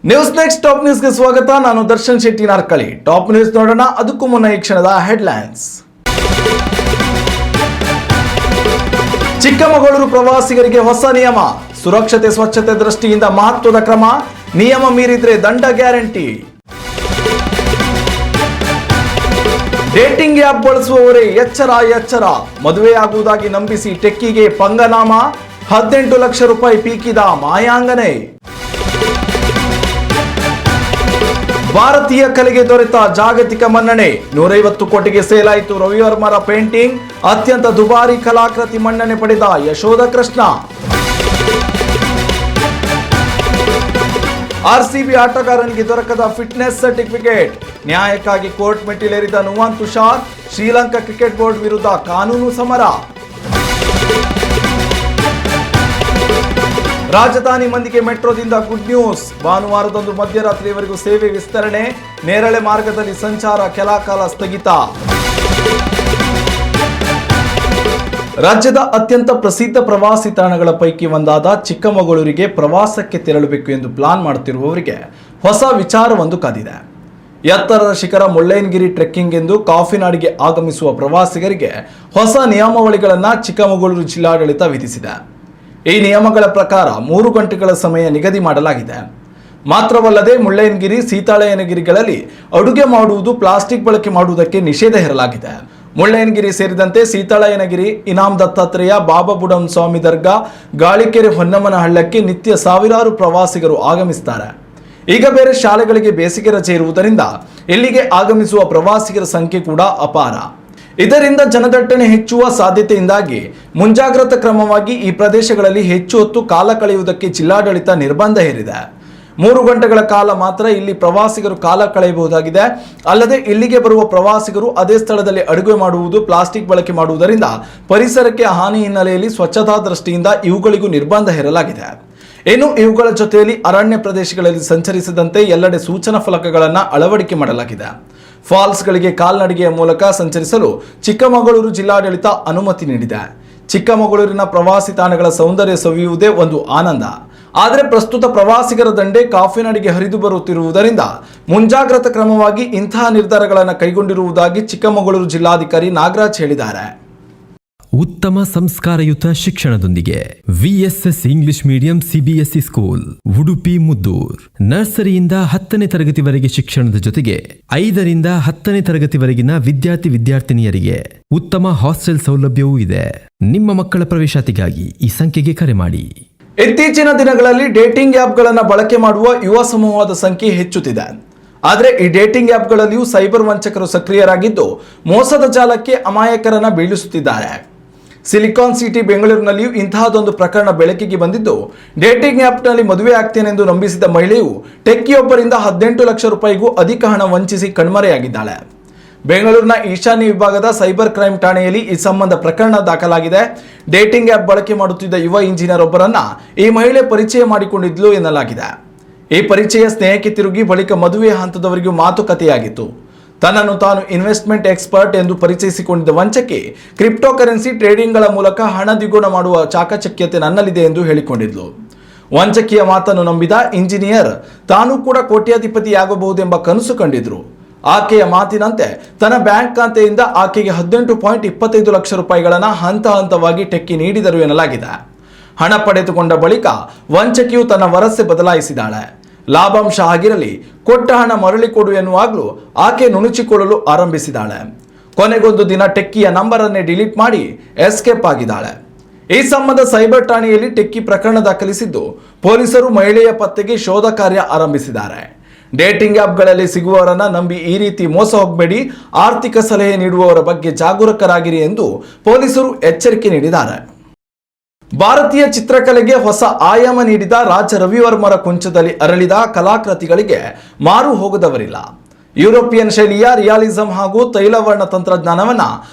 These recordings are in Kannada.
ನ್ಯೂಸ್ ನೆಕ್ಸ್ಟ್ ಟಾಪ್ ನ್ಯೂಸ್ಗೆ ಸ್ವಾಗತ. ನಾನು ದರ್ಶನ್ ಶೆಟ್ಟಿ ನಾರ್ಕಳಿ. ಟಾಪ್ ನ್ಯೂಸ್ ನೋಡೋಣ. ಅದಕ್ಕೂ ಮುನ್ನ ಈ ಕ್ಷಣದ ಹೆಡ್ಲೈನ್ಸ್. ಚಿಕ್ಕಮಗಳೂರು ಪ್ರವಾಸಿಗರಿಗೆ ಹೊಸ ನಿಯಮ. ಸುರಕ್ಷತೆ ಸ್ವಚ್ಛತೆ ದೃಷ್ಟಿಯಿಂದ ಮಹತ್ವದ ಕ್ರಮ. ನಿಯಮ ಮೀರಿದ್ರೆ ದಂಡ ಗ್ಯಾರಂಟಿ. ಡೇಟಿಂಗ್ ಆಪ್ ಬಳಸುವವರೇ ಎಚ್ಚರ. ಮದುವೆಯಾಗುವುದಾಗಿ ನಂಬಿಸಿ ಟೆಕ್ಕಿಗೆ ಪಂಗನಾಮ. 18 ಲಕ್ಷ ರೂಪಾಯಿ ಪೀಕಿದ ಮಾಯಾಂಗನೆ. ಭಾರತೀಯ ಕಲೆಗೆ ದೊರೆತ ಜಾಗತಿಕ ಮನ್ನಣೆ. 150 ಕೋಟಿಗೆ ಸೇಲ್ ಆಯಿತು ರವಿವರ್ಮರ ಪೇಂಟಿಂಗ್. ಅತ್ಯಂತ ದುಬಾರಿ ಕಲಾಕೃತಿ ಮನ್ನಣೆ ಪಡೆದ ಯಶೋಧ ಕೃಷ್ಣ. ಆರ್ಸಿಬಿ ಆಟಗಾರನಿಗೆ ದೊರಕದ ಫಿಟ್ನೆಸ್ ಸರ್ಟಿಫಿಕೇಟ್. ನ್ಯಾಯಕ್ಕಾಗಿ ಕೋರ್ಟ್ ಮೆಟ್ಟಿಲೇರಿದ ನುವಾನ್ ತುಷಾರ್. ಶ್ರೀಲಂಕಾ ಕ್ರಿಕೆಟ್ ಬೋರ್ಡ್ ವಿರುದ್ಧ ಕಾನೂನು ಸಮರ. ರಾಜಧಾನಿ ಮಂದಿಗೆ ಮೆಟ್ರೋದಿಂದ ಗುಡ್ ನ್ಯೂಸ್. ಭಾನುವಾರದಂದು ಮಧ್ಯರಾತ್ರಿಯವರೆಗೂ ಸೇವೆ ವಿಸ್ತರಣೆ. ನೇರಳೆ ಮಾರ್ಗದಲ್ಲಿ ಸಂಚಾರ ಕೆಲಕಾಲ ಸ್ಥಗಿತ. ರಾಜ್ಯದ ಅತ್ಯಂತ ಪ್ರಸಿದ್ಧ ಪ್ರವಾಸಿ ತಾಣಗಳ ಪೈಕಿ ಒಂದಾದ ಚಿಕ್ಕಮಗಳೂರಿಗೆ ಪ್ರವಾಸಕ್ಕೆ ತೆರಳಬೇಕು ಎಂದು ಪ್ಲಾನ್ ಮಾಡುತ್ತಿರುವವರಿಗೆ ಹೊಸ ವಿಚಾರವೊಂದು ಕಾದಿದೆ. ಎತ್ತರದ ಶಿಖರ ಮುಳ್ಳಯ್ಯನಗಿರಿ ಟ್ರೆಕ್ಕಿಂಗ್ ಎಂದು ಕಾಫಿನಾಡಿಗೆ ಆಗಮಿಸುವ ಪ್ರವಾಸಿಗರಿಗೆ ಹೊಸ ನಿಯಮಾವಳಿಗಳನ್ನು ಚಿಕ್ಕಮಗಳೂರು ಜಿಲ್ಲಾಡಳಿತ ವಿಧಿಸಿದೆ. ಈ ನಿಯಮಗಳ ಪ್ರಕಾರ 3 ಗಂಟೆಗಳ ಸಮಯ ನಿಗದಿ ಮಾಡಲಾಗಿದೆ. ಮಾತ್ರವಲ್ಲದೆ ಮುಳ್ಳಯ್ಯನಗಿರಿ, ಸೀತಾಳಯ್ಯನಗಿರಿಗಳಲ್ಲಿ ಅಡುಗೆ ಮಾಡುವುದು, ಪ್ಲಾಸ್ಟಿಕ್ ಬಳಕೆ ಮಾಡುವುದಕ್ಕೆ ನಿಷೇಧ ಹೇರಲಾಗಿದೆ. ಮುಳ್ಳಯ್ಯನಗಿರಿ ಸೇರಿದಂತೆ ಸೀತಾಳಯ್ಯನಗಿರಿ, ಇನಾಮ್ ದತ್ತಾತ್ರೇಯ, ಬಾಬಾ ಬುಡನ್ ಸ್ವಾಮಿ ದರ್ಗಾ, ಗಾಳಿಕೆರೆ ಹೊನ್ನಮ್ಮನ ಹಳ್ಳಕ್ಕೆ ನಿತ್ಯ ಸಾವಿರಾರು ಪ್ರವಾಸಿಗರು ಆಗಮಿಸುತ್ತಾರೆ. ಈಗ ಬೇರೆ ಶಾಲೆಗಳಿಗೆ ಬೇಸಿಗೆ ರಜೆ ಇರುವುದರಿಂದ ಇಲ್ಲಿಗೆ ಆಗಮಿಸುವ ಪ್ರವಾಸಿಗರ ಸಂಖ್ಯೆ ಕೂಡ ಅಪಾರ. ಇದರಿಂದ ಜನದಟ್ಟಣೆ ಹೆಚ್ಚುವ ಸಾಧ್ಯತೆಯಿಂದಾಗಿ ಮುಂಜಾಗ್ರತಾ ಕ್ರಮವಾಗಿ ಈ ಪ್ರದೇಶಗಳಲ್ಲಿ ಹೆಚ್ಚು ಹೊತ್ತು ಕಾಲ ಕಳೆಯುವುದಕ್ಕೆ ಜಿಲ್ಲಾಡಳಿತ ನಿರ್ಬಂಧ ಹೇರಿದೆ. 3 ಗಂಟೆಗಳ ಕಾಲ ಮಾತ್ರ ಇಲ್ಲಿ ಪ್ರವಾಸಿಗರು ಕಾಲ ಕಳೆಯಬಹುದಾಗಿದೆ. ಅಲ್ಲದೆ ಇಲ್ಲಿಗೆ ಬರುವ ಪ್ರವಾಸಿಗರು ಅದೇ ಸ್ಥಳದಲ್ಲಿ ಅಡುಗೆ ಮಾಡುವುದು, ಪ್ಲಾಸ್ಟಿಕ್ ಬಳಕೆ ಮಾಡುವುದರಿಂದ ಪರಿಸರಕ್ಕೆ ಹಾನಿ ಹಿನ್ನೆಲೆಯಲ್ಲಿ ಸ್ವಚ್ಛತಾ ದೃಷ್ಟಿಯಿಂದ ಇವುಗಳಿಗೂ ನಿರ್ಬಂಧ ಹೇರಲಾಗಿದೆ. ಇನ್ನು ಇವುಗಳ ಜೊತೆಯಲ್ಲಿ ಅರಣ್ಯ ಪ್ರದೇಶಗಳಲ್ಲಿ ಸಂಚರಿಸದಂತೆ ಎಲ್ಲೆಡೆ ಸೂಚನಾ ಫಲಕಗಳನ್ನು ಅಳವಡಿಕೆ ಮಾಡಲಾಗಿದೆ. ಫಾಲ್ಸ್ಗಳಿಗೆ ಕಾಲ್ನಡಿಗೆಯ ಮೂಲಕ ಸಂಚರಿಸಲು ಚಿಕ್ಕಮಗಳೂರು ಜಿಲ್ಲಾಡಳಿತ ಅನುಮತಿ ನೀಡಿದೆ. ಚಿಕ್ಕಮಗಳೂರಿನ ಪ್ರವಾಸಿ ತಾಣಗಳ ಸೌಂದರ್ಯ ಸವಿಯುವುದೇ ಒಂದು ಆನಂದ. ಆದರೆ ಪ್ರಸ್ತುತ ಪ್ರವಾಸಿಗರ ದಂಡೆ ಕಾಫಿನಾಡಿಗೆ ಹರಿದು ಬರುತ್ತಿರುವುದರಿಂದ ಮುಂಜಾಗ್ರತಾ ಕ್ರಮವಾಗಿ ಇಂತಹ ನಿರ್ಧಾರಗಳನ್ನು ಕೈಗೊಂಡಿರುವುದಾಗಿ ಚಿಕ್ಕಮಗಳೂರು ಜಿಲ್ಲಾಧಿಕಾರಿ ನಾಗರಾಜ್ ಹೇಳಿದ್ದಾರೆ. ಉತ್ತಮ ಸಂಸ್ಕಾರಯುತ ಶಿಕ್ಷಣದೊಂದಿಗೆ VSS English medium CBSE school Udupi Muddur. ನರ್ಸರಿಯಿಂದ 10ನೇ ತರಗತಿವರೆಗೆ ಶಿಕ್ಷಣದ ಜೊತೆಗೆ 5ರಿಂದ 10ನೇ ತರಗತಿವರೆಗಿನ ವಿದ್ಯಾರ್ಥಿನಿಯರಿಗೆ ಉತ್ತಮ ಹಾಸ್ಟೆಲ್ ಸೌಲಭ್ಯವೂ ಇದೆ. ನಿಮ್ಮ ಮಕ್ಕಳ ಪ್ರವೇಶಾತಿಗಾಗಿ ಈ ಸಂಖ್ಯೆಗೆ ಕರೆ ಮಾಡಿ. ಇತ್ತೀಚಿನ ದಿನಗಳಲ್ಲಿ ಡೇಟಿಂಗ್ ಆಪ್ಗಳನ್ನು ಬಳಕೆ ಮಾಡುವ ಯುವ ಸಮೂಹದ ಸಂಖ್ಯೆ ಹೆಚ್ಚುತ್ತಿದೆ. ಆದರೆ ಈ ಡೇಟಿಂಗ್ ಆಪ್ಗಳಲ್ಲಿಯೂ ಸೈಬರ್ ವಂಚಕರು ಸಕ್ರಿಯರಾಗಿದ್ದು ಮೋಸದ ಜಾಲಕ್ಕೆ ಅಮಾಯಕರನ್ನ ಬೀಳಿಸುತ್ತಿದ್ದಾರೆ. ಸಿಲಿಕಾನ್ ಸಿಟಿ ಬೆಂಗಳೂರಿನಲ್ಲಿಯೂ ಇಂತಹದೊಂದು ಪ್ರಕರಣ ಬೆಳಕಿಗೆ ಬಂದಿದ್ದು, ಡೇಟಿಂಗ್ ಆಪ್ನಲ್ಲಿ ಮದುವೆ ಆಗ್ತೇನೆಂದು ನಂಬಿಸಿದ ಮಹಿಳೆಯು ಟೆಕ್ಕಿಯೊಬ್ಬರಿಂದ 18 ಲಕ್ಷ ರೂಪಾಯಿಗೂ ಅಧಿಕ ಹಣ ವಂಚಿಸಿ ಕಣ್ಮರೆಯಾಗಿದ್ದಾಳೆ. ಬೆಂಗಳೂರಿನ ಈಶಾನ್ಯ ವಿಭಾಗದ ಸೈಬರ್ ಕ್ರೈಮ್ ಠಾಣೆಯಲ್ಲಿ ಈ ಸಂಬಂಧ ಪ್ರಕರಣ ದಾಖಲಾಗಿದೆ. ಡೇಟಿಂಗ್ ಆಪ್ ಬಳಕೆ ಮಾಡುತ್ತಿದ್ದ ಯುವ ಇಂಜಿನಿಯರ್ ಒಬ್ಬರನ್ನ ಈ ಮಹಿಳೆ ಪರಿಚಯ ಮಾಡಿಕೊಂಡಿದ್ಲು ಎನ್ನಲಾಗಿದೆ. ಈ ಪರಿಚಯ ಸ್ನೇಹಕ್ಕೆ ತಿರುಗಿ ಬಳಿಕ ಮದುವೆ ಹಂತದವರೆಗೂ ಮಾತುಕತೆಯಾಗಿತ್ತು. ತನ್ನನ್ನು ತಾನು ಇನ್ವೆಸ್ಟ್ಮೆಂಟ್ ಎಕ್ಸ್ಪರ್ಟ್ ಎಂದು ಪರಿಚಯಿಸಿಕೊಂಡಿದ್ದ ವಂಚಕಿ ಕ್ರಿಪ್ಟೋ ಕರೆನ್ಸಿ ಟ್ರೇಡಿಂಗ್ಗಳ ಮೂಲಕ ಹಣ ದ್ವಿಗುಣ ಮಾಡುವ ಚಾಕಚಕ್ಯತೆ ನನ್ನಲ್ಲಿದೆ ಎಂದು ಹೇಳಿಕೊಂಡಿದ್ಲು. ವಂಚಕಿಯ ಮಾತನ್ನು ನಂಬಿದ ಇಂಜಿನಿಯರ್ ತಾನು ಕೂಡ ಕೋಟ್ಯಾಧಿಪತಿಯಾಗಬಹುದೆಂಬ ಕನಸು ಕಂಡಿದ್ರು. ಆಕೆಯ ಮಾತಿನಂತೆ ತನ್ನ ಬ್ಯಾಂಕ್ ಖಾತೆಯಿಂದ ಆಕೆಗೆ 18.25 ಲಕ್ಷ ರೂಪಾಯಿಗಳನ್ನು ಹಂತ ಹಂತವಾಗಿ ಟೆಕ್ಕಿ ನೀಡಿದರು ಎನ್ನಲಾಗಿದೆ. ಹಣ ಪಡೆದುಕೊಂಡ ಬಳಿಕ ವಂಚಕಿಯು ತನ್ನ ವರಸೆ ಬದಲಾಯಿಸಿದಾಳೆ. ಲಾಭಾಂಶ ಆಗಿರಲಿ, ಕೊಟ್ಟ ಹಣ ಮರಳಿ ಕೊಡು ಎನ್ನುವಾಗಲೂ ಆಕೆ ನುಣುಚಿಕೊಳ್ಳಲು ಆರಂಭಿಸಿದಾಳೆ. ಕೊನೆಗೊಂದು ದಿನ ಟೆಕ್ಕಿಯ ನಂಬರ್ ಅನ್ನೇ ಡಿಲೀಟ್ ಮಾಡಿ ಎಸ್ಕೇಪ್ ಆಗಿದ್ದಾಳೆ. ಈ ಸಂಬಂಧ ಸೈಬರ್ ಠಾಣೆಯಲ್ಲಿ ಟೆಕ್ಕಿ ಪ್ರಕರಣ ದಾಖಲಿಸಿದ್ದು ಪೊಲೀಸರು ಮಹಿಳೆಯ ಪತ್ತೆಗೆ ಶೋಧ ಕಾರ್ಯ ಆರಂಭಿಸಿದ್ದಾರೆ. ಡೇಟಿಂಗ್ ಆಪ್ಗಳಲ್ಲಿ ಸಿಗುವವರನ್ನ ನಂಬಿ ಈ ರೀತಿ ಮೋಸ ಹೋಗಬೇಡಿ, ಆರ್ಥಿಕ ಸಲಹೆ ನೀಡುವವರ ಬಗ್ಗೆ ಜಾಗರೂಕರಾಗಿರಿ ಎಂದು ಪೊಲೀಸರು ಎಚ್ಚರಿಕೆ ನೀಡಿದ್ದಾರೆ. ಭಾರತೀಯ ಚಿತ್ರಕಲೆಗೆ ಹೊಸ ಆಯಾಮ ನೀಡಿದ ರಾಜ ರವಿವರ್ಮರ ಕುಂಚದಲ್ಲಿ ಅರಳಿದ ಕಲಾಕೃತಿಗಳಿಗೆ ಮಾರು ಹೋಗದವರಿಲ್ಲ. ಯುರೋಪಿಯನ್ ಶೈಲಿಯ ರಿಯಾಲಿಸಂ ಹಾಗೂ ತೈಲವರ್ಣ ತಂತ್ರಜ್ಞಾನವನ್ನು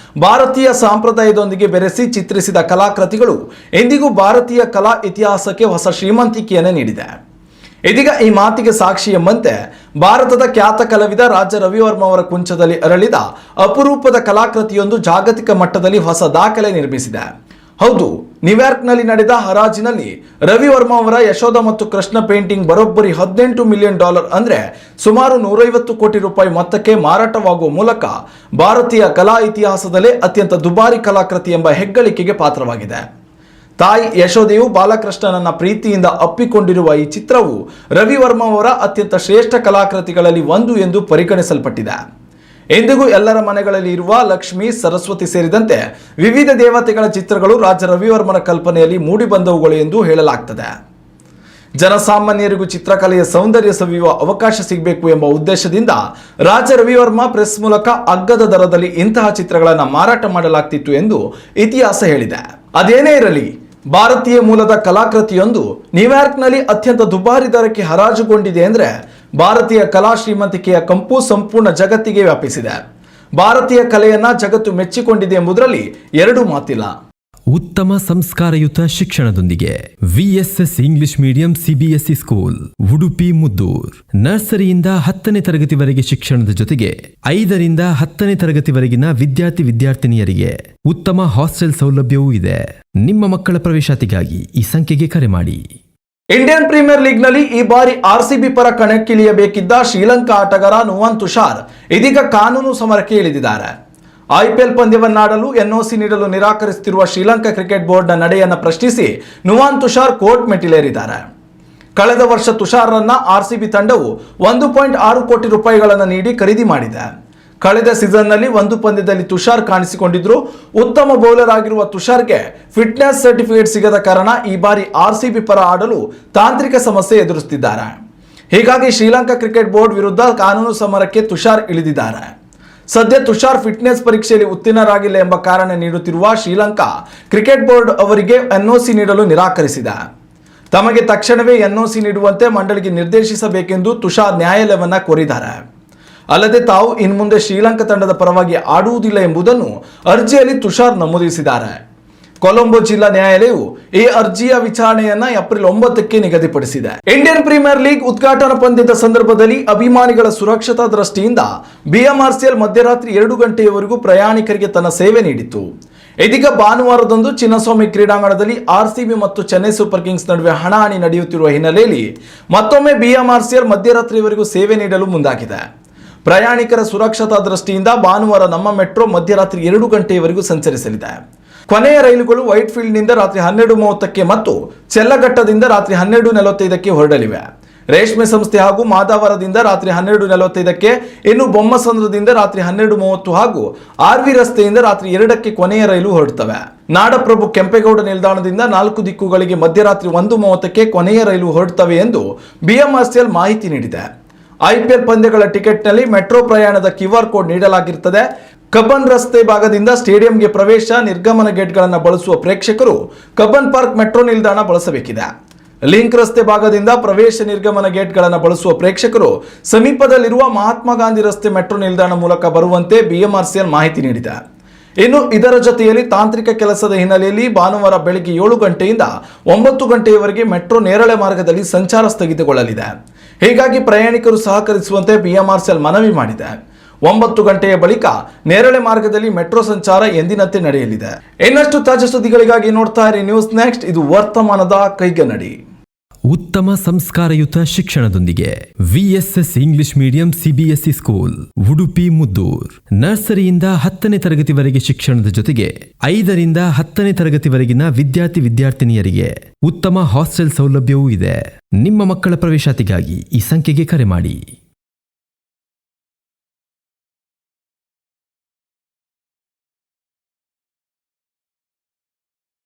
ಭಾರತೀಯ ಸಂಪ್ರದಾಯದೊಂದಿಗೆ ಬೆರೆಸಿ ಚಿತ್ರಿಸಿದ ಕಲಾಕೃತಿಗಳು ಎಂದಿಗೂ ಭಾರತೀಯ ಕಲಾ ಇತಿಹಾಸಕ್ಕೆ ಹೊಸ ಶ್ರೀಮಂತಿಕೆಯನ್ನು ನೀಡಿದೆ. ಇದೀಗ ಈ ಮಾತಿಗೆ ಸಾಕ್ಷಿ ಎಂಬಂತೆ ಭಾರತದ ಖ್ಯಾತ ಕಲಾವಿದ ರಾಜ ರವಿವರ್ಮ ಅವರ ಕುಂಚದಲ್ಲಿ ಅರಳಿದ ಅಪರೂಪದ ಕಲಾಕೃತಿಯೊಂದು ಜಾಗತಿಕ ಮಟ್ಟದಲ್ಲಿ ಹೊಸ ದಾಖಲೆ ನಿರ್ಮಿಸಿದೆ. ಹೌದು, ನ್ಯೂಯಾರ್ಕ್ನಲ್ಲಿ ನಡೆದ ಹರಾಜಿನಲ್ಲಿ ರವಿ ವರ್ಮಾ ಅವರ ಯಶೋಧ ಮತ್ತು ಕೃಷ್ಣ ಪೇಂಟಿಂಗ್ ಬರೋಬ್ಬರಿ $18 ಮಿಲಿಯನ್ ಅಂದ್ರೆ ಸುಮಾರು 150 ಕೋಟಿ ರೂಪಾಯಿ ಮೊತ್ತಕ್ಕೆ ಮಾರಾಟವಾಗುವ ಮೂಲಕ ಭಾರತೀಯ ಕಲಾ ಇತಿಹಾಸದಲ್ಲೇ ಅತ್ಯಂತ ದುಬಾರಿ ಕಲಾಕೃತಿ ಎಂಬ ಹೆಗ್ಗಳಿಕೆಗೆ ಪಾತ್ರವಾಗಿದೆ. ತಾಯಿ ಯಶೋದೆಯು ಬಾಲಕೃಷ್ಣನನ್ನ ಪ್ರೀತಿಯಿಂದ ಅಪ್ಪಿಕೊಂಡಿರುವ ಈ ಚಿತ್ರವು ರವಿ ವರ್ಮಾ ಅವರ ಅತ್ಯಂತ ಶ್ರೇಷ್ಠ ಕಲಾಕೃತಿಗಳಲ್ಲಿ ಒಂದು ಎಂದು ಪರಿಗಣಿಸಲ್ಪಟ್ಟಿದೆ. ಎಂದಿಗೂ ಎಲ್ಲರ ಮನೆಗಳಲ್ಲಿ ಇರುವ ಲಕ್ಷ್ಮಿ, ಸರಸ್ವತಿ ಸೇರಿದಂತೆ ವಿವಿಧ ದೇವತೆಗಳ ಚಿತ್ರಗಳು ರಾಜ ರವಿವರ್ಮನ ಕಲ್ಪನೆಯಲ್ಲಿ ಮೂಡಿಬಂದವುಗಳು ಎಂದು ಹೇಳಲಾಗ್ತದೆ. ಜನಸಾಮಾನ್ಯರಿಗೂ ಚಿತ್ರಕಲೆಯ ಸೌಂದರ್ಯ ಸವಿಯುವ ಅವಕಾಶ ಸಿಗಬೇಕು ಎಂಬ ಉದ್ದೇಶದಿಂದ ರಾಜ ರವಿವರ್ಮ ಪ್ರೆಸ್ ಮೂಲಕ ಅಗ್ಗದ ದರದಲ್ಲಿ ಇಂತಹ ಚಿತ್ರಗಳನ್ನು ಮಾರಾಟ ಮಾಡಲಾಗ್ತಿತ್ತು ಎಂದು ಇತಿಹಾಸ ಹೇಳಿದೆ. ಅದೇನೇ ಇರಲಿ, ಭಾರತೀಯ ಮೂಲದ ಕಲಾಕೃತಿಯೊಂದು ನ್ಯೂಯಾರ್ಕ್ನಲ್ಲಿ ಅತ್ಯಂತ ದುಬಾರಿ ದರಕ್ಕೆ ಹರಾಜುಗೊಂಡಿದೆ ಅಂದರೆ ಭಾರತೀಯ ಕಲಾ ಶ್ರೀಮಂತಿಕೆಯ ಕಂಪು ಸಂಪೂರ್ಣ ಜಗತ್ತಿಗೆ ವ್ಯಾಪಿಸಿದೆ. ಭಾರತೀಯ ಕಲೆಯನ್ನ ಜಗತ್ತು ಮೆಚ್ಚಿಕೊಂಡಿದೆ ಎಂಬುದರಲ್ಲಿ ಎರಡು ಮಾತಿಲ್ಲ. ಉತ್ತಮ ಸಂಸ್ಕಾರಯುತ ಶಿಕ್ಷಣದೊಂದಿಗೆ VSS English medium CBSE school Udupi Muddur. ನರ್ಸರಿಯಿಂದ 10ನೇ ತರಗತಿವರೆಗೆ ಶಿಕ್ಷಣದ ಜೊತೆಗೆ 5ರಿಂದ 10ನೇ ತರಗತಿವರೆಗಿನ ವಿದ್ಯಾರ್ಥಿನಿಯರಿಗೆ ಉತ್ತಮ ಹಾಸ್ಟೆಲ್ ಸೌಲಭ್ಯವೂ ಇದೆ. ನಿಮ್ಮ ಮಕ್ಕಳ ಪ್ರವೇಶಾತಿಗಾಗಿ ಈ ಸಂಖ್ಯೆಗೆ ಕರೆ ಮಾಡಿ. ಇಂಡಿಯನ್ ಪ್ರೀಮಿಯರ್ ಲೀಗ್ ನಲ್ಲಿ ಈ ಬಾರಿ ಆರ್ಸಿಬಿ ಪರ ಕಣಕ್ಕಿಳಿಯಬೇಕಿದ್ದ ಶ್ರೀಲಂಕಾ ಆಟಗಾರ ನುವಾನ್ ತುಷಾರ್ ಇದೀಗ ಕಾನೂನು ಸಮರಕ್ಕೆ ಇಳಿದಿದ್ದಾರೆ. ಐಪಿಎಲ್ ಪಂದ್ಯವನ್ನಾಡಲು ಎನ್ಒಸಿ ನೀಡಲು ನಿರಾಕರಿಸುತ್ತಿರುವ ಶ್ರೀಲಂಕಾ ಕ್ರಿಕೆಟ್ ಬೋರ್ಡ್ನ ನಡೆಯನ್ನು ಪ್ರಶ್ನಿಸಿ ನುವಾನ್ ತುಷಾರ್ ಕೋರ್ಟ್ ಮೆಟ್ಟಿಲೇರಿದ್ದಾರೆ. ಕಳೆದ ವರ್ಷ ತುಷಾರ್ರನ್ನ ಆರ್ಸಿಬಿ ತಂಡವು 1.6 ಕೋಟಿ ರೂಪಾಯಿಗಳನ್ನು ನೀಡಿ ಖರೀದಿ ಮಾಡಿದೆ. ಕಳೆದ ಸೀಸನ್ನಲ್ಲಿ ಒಂದು ಪಂದ್ಯದಲ್ಲಿ ತುಷಾರ್ ಕಾಣಿಸಿಕೊಂಡಿದ್ರು. ಉತ್ತಮ ಬೌಲರ್ ಆಗಿರುವ ತುಷಾರ್ಗೆ ಫಿಟ್ನೆಸ್ ಸರ್ಟಿಫಿಕೇಟ್ ಸಿಗದ ಕಾರಣ ಈ ಬಾರಿ ಆರ್ಸಿಬಿ ಪರ ಆಡಲು ತಾಂತ್ರಿಕ ಸಮಸ್ಯೆ ಎದುರಿಸುತ್ತಿದ್ದಾರೆ. ಹೀಗಾಗಿ ಶ್ರೀಲಂಕಾ ಕ್ರಿಕೆಟ್ ಬೋರ್ಡ್ ವಿರುದ್ಧ ಕಾನೂನು ಸಮರಕ್ಕೆ ತುಷಾರ್ ಇಳಿದಿದ್ದಾರೆ. ಸದ್ಯ ತುಷಾರ್ ಫಿಟ್ನೆಸ್ ಪರೀಕ್ಷೆಯಲ್ಲಿ ಉತ್ತೀರ್ಣರಾಗಿಲ್ಲ ಎಂಬ ಕಾರಣ ನೀಡುತ್ತಿರುವ ಶ್ರೀಲಂಕಾ ಕ್ರಿಕೆಟ್ ಬೋರ್ಡ್ ಅವರಿಗೆ ಎನ್ಒಸಿ ನೀಡಲು ನಿರಾಕರಿಸಿದೆ. ತಮಗೆ ತಕ್ಷಣವೇ ಎನ್ಒಸಿ ನೀಡುವಂತೆ ಮಂಡಳಿಗೆ ನಿರ್ದೇಶಿಸಬೇಕೆಂದು ತುಷಾರ್ ನ್ಯಾಯಾಲಯವನ್ನ ಕೋರಿದ್ದಾರೆ. ಅಲ್ಲದೆ ತಾವು ಇನ್ಮುಂದೆ ಶ್ರೀಲಂಕಾ ತಂಡದ ಪರವಾಗಿ ಆಡುವುದಿಲ್ಲ ಎಂಬುದನ್ನು ಅರ್ಜಿಯಲ್ಲಿ ತುಷಾರ್ ನಮೂದಿಸಿದ್ದಾರೆ. ಕೊಲಂಬೋ ಜಿಲ್ಲಾ ನ್ಯಾಯಾಲಯವು ಈ ಅರ್ಜಿಯ ವಿಚಾರಣೆಯನ್ನ ಏಪ್ರಿಲ್ 9ಕ್ಕೆ ನಿಗದಿಪಡಿಸಿದೆ. ಇಂಡಿಯನ್ ಪ್ರೀಮಿಯರ್ ಲೀಗ್ ಉದ್ಘಾಟನಾ ಪಂದ್ಯದ ಸಂದರ್ಭದಲ್ಲಿ ಅಭಿಮಾನಿಗಳ ಸುರಕ್ಷತಾ ದೃಷ್ಟಿಯಿಂದ ಬಿಎಂಆರ್ಸಿಎಲ್ ಮಧ್ಯರಾತ್ರಿ 2 ಗಂಟೆಯವರೆಗೂ ಪ್ರಯಾಣಿಕರಿಗೆ ತನ್ನ ಸೇವೆ ನೀಡಿತು. ಇದೀಗ ಭಾನುವಾರದಂದು ಚಿನ್ನಸ್ವಾಮಿ ಕ್ರೀಡಾಂಗಣದಲ್ಲಿ ಆರ್ಸಿಬಿ ಮತ್ತು ಚೆನ್ನೈ ಸೂಪರ್ ಕಿಂಗ್ಸ್ ನಡುವೆ ಹಣಾಹಣಿ ನಡೆಯುತ್ತಿರುವ ಹಿನ್ನೆಲೆಯಲ್ಲಿ ಮತ್ತೊಮ್ಮೆ ಬಿಎಂಆರ್ಸಿಎಲ್ ಮಧ್ಯರಾತ್ರಿಯವರೆಗೂ ಸೇವೆ ನೀಡಲು ಮುಂದಾಗಿದೆ. ಪ್ರಯಾಣಿಕರ ಸುರಕ್ಷತಾ ದೃಷ್ಟಿಯಿಂದ ಭಾನುವಾರ ನಮ್ಮ ಮೆಟ್ರೋ ಮಧ್ಯರಾತ್ರಿ 2 ಗಂಟೆಯವರೆಗೂ ಸಂಚರಿಸಲಿದೆ. ಕೊನೆಯ ರೈಲುಗಳು ವೈಟ್ಫೀಲ್ಡ್ನಿಂದ ರಾತ್ರಿ 12:30ಕ್ಕೆ ಮತ್ತು ಚೆಲ್ಲಘಟ್ಟದಿಂದ ರಾತ್ರಿ 12:45ಕ್ಕೆ ಹೊರಡಲಿವೆ. ರೇಷ್ಮೆ ಸಂಸ್ಥೆ ಹಾಗೂ ಮಾದಾವರದಿಂದ ರಾತ್ರಿ 12:45ಕ್ಕೆ, ಇನ್ನು ಬೊಮ್ಮಸಂದ್ರದಿಂದ ರಾತ್ರಿ 12:30 ಹಾಗೂ ಆರ್ವಿ ರಸ್ತೆಯಿಂದ ರಾತ್ರಿ 2ಕ್ಕೆ ಕೊನೆಯ ರೈಲು ಹೊರಡುತ್ತವೆ. ನಾಡಪ್ರಭು ಕೆಂಪೇಗೌಡ ನಿಲ್ದಾಣದಿಂದ 4 ದಿಕ್ಕುಗಳಿಗೆ ಮಧ್ಯರಾತ್ರಿ 1:30ಕ್ಕೆ ಕೊನೆಯ ರೈಲು ಹೊರಡುತ್ತವೆ ಎಂದು ಬಿಎಂಆರ್ಸಿಎಲ್ ಮಾಹಿತಿ ನೀಡಿದೆ. ಐಪಿಎಲ್ ಪಂದ್ಯಗಳ ಟಿಕೆಟ್ನಲ್ಲಿ ಮೆಟ್ರೋ ಪ್ರಯಾಣದ QR ಕೋಡ್ ನೀಡಲಾಗಿರುತ್ತದೆ. ಕಬ್ಬನ್ ರಸ್ತೆ ಭಾಗದಿಂದ ಸ್ಟೇಡಿಯಂಗೆ ಪ್ರವೇಶ ನಿರ್ಗಮನ ಗೇಟ್ಗಳನ್ನು ಬಳಸುವ ಪ್ರೇಕ್ಷಕರು ಕಬ್ಬನ್ ಪಾರ್ಕ್ ಮೆಟ್ರೋ ನಿಲ್ದಾಣ ಬಳಸಬೇಕಿದೆ. ಲಿಂಕ್ ರಸ್ತೆ ಭಾಗದಿಂದ ಪ್ರವೇಶ ನಿರ್ಗಮನ ಗೇಟ್ಗಳನ್ನು ಬಳಸುವ ಪ್ರೇಕ್ಷಕರು ಸಮೀಪದಲ್ಲಿರುವ ಮಹಾತ್ಮ ಗಾಂಧಿ ರಸ್ತೆ ಮೆಟ್ರೋ ನಿಲ್ದಾಣ ಮೂಲಕ ಬರುವಂತೆ ಬಿಎಂಆರ್ಸಿಎಲ್ ಮಾಹಿತಿ ನೀಡಿದೆ. ಇನ್ನು ಇದರ ಜೊತೆಯಲ್ಲಿ ತಾಂತ್ರಿಕ ಕೆಲಸದ ಹಿನ್ನೆಲೆಯಲ್ಲಿ ಭಾನುವಾರ ಬೆಳಗ್ಗೆ 7 ಗಂಟೆಯಿಂದ 9 ಗಂಟೆಯವರೆಗೆ ಮೆಟ್ರೋ ನೇರಳೆ ಮಾರ್ಗದಲ್ಲಿ ಸಂಚಾರ ಸ್ಥಗಿತಗೊಳ್ಳಲಿದೆ. ಹೀಗಾಗಿ ಪ್ರಯಾಣಿಕರು ಸಹಕರಿಸುವಂತೆ ಬಿಎಂಆರ್ಸಿಎಲ್ ಮನವಿ ಮಾಡಿದೆ. 9 ಗಂಟೆಯ ಬಳಿಕ ನೇರಳೆ ಮಾರ್ಗದಲ್ಲಿ ಮೆಟ್ರೋ ಸಂಚಾರ ಎಂದಿನಂತೆ ನಡೆಯಲಿದೆ. ಇನ್ನಷ್ಟು ತಾಜಾ ಸುದ್ದಿಗಳಿಗಾಗಿ ನೋಡ್ತಾ ಇರಿ ನ್ಯೂಸ್ ನೆಕ್ಸ್ಟ್. ಇದು ವರ್ತಮಾನದ ಕೈಗನ್ನಡಿ. ಉತ್ತಮ ಸಂಸ್ಕಾರಯುತ ಶಿಕ್ಷಣದೊಂದಿಗೆ VSS English medium CBSE school Udupi Muddur. ನರ್ಸರಿಯಿಂದ 10ನೇ ತರಗತಿವರೆಗೆ ಶಿಕ್ಷಣದ ಜೊತೆಗೆ 5ರಿಂದ 10ನೇ ತರಗತಿವರೆಗಿನ ವಿದ್ಯಾರ್ಥಿನಿಯರಿಗೆ ಉತ್ತಮ ಹಾಸ್ಟೆಲ್ ಸೌಲಭ್ಯವೂ ಇದೆ. ನಿಮ್ಮ ಮಕ್ಕಳ ಪ್ರವೇಶಾತಿಗಾಗಿ ಈ ಸಂಖ್ಯೆಗೆ ಕರೆ ಮಾಡಿ.